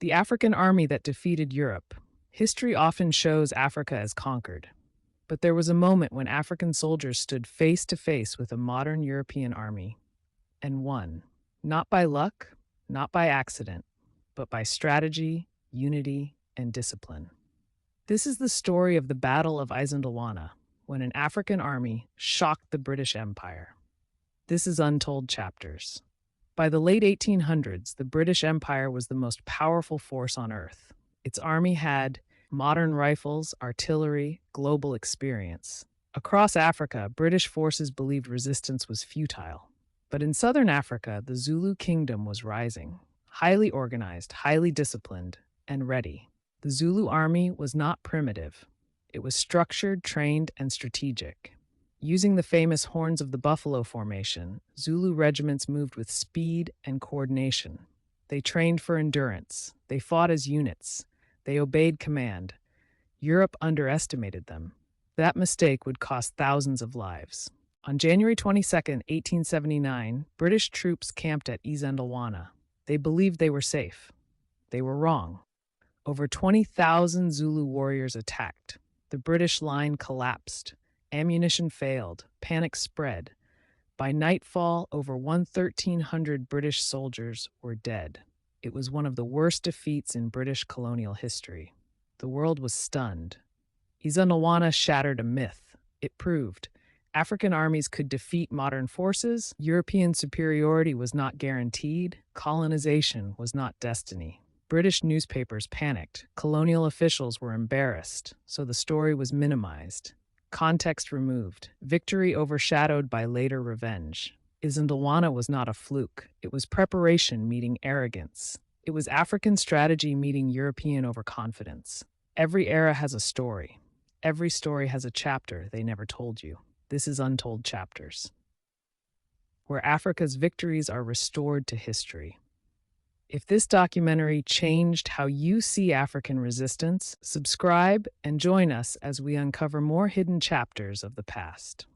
The African army that defeated Europe. History often shows Africa as conquered, but there was a moment when African soldiers stood face to face with a modern European army and won. Not by luck, not by accident, but by strategy, unity, and discipline. This is the story of the Battle of Isandlwana, when an African army shocked the British Empire. This is Untold Chapters. By the late 1800s, the British Empire was the most powerful force on Earth. Its army had modern rifles, artillery, global experience. Across Africa, British forces believed resistance was futile. But in southern Africa, the Zulu Kingdom was rising, highly organized, highly disciplined, and ready. The Zulu army was not primitive. It was structured, trained, and strategic. Using the famous Horns of the Buffalo formation, Zulu regiments moved with speed and coordination. They trained for endurance. They fought as units. They obeyed command. Europe underestimated them. That mistake would cost thousands of lives. On January 22, 1879, British troops camped at Isandlwana. They believed they were safe. They were wrong. Over 20,000 Zulu warriors attacked. The British line collapsed. Ammunition failed. Panic spread. By nightfall, over 1,300 British soldiers were dead. It was one of the worst defeats in British colonial history. The world was stunned. Isandlwana shattered a myth. It proved African armies could defeat modern forces, European superiority was not guaranteed, colonization was not destiny. British newspapers panicked, colonial officials were embarrassed, so the story was minimized. Context removed, victory overshadowed by later revenge. Isandlwana was not a fluke. It was preparation meeting arrogance. It was African strategy meeting European overconfidence. Every era has a story. Every story has a chapter they never told you. This is Untold Chapters, where Africa's victories are restored to history. If this documentary changed how you see African resistance, subscribe and join us as we uncover more hidden chapters of the past.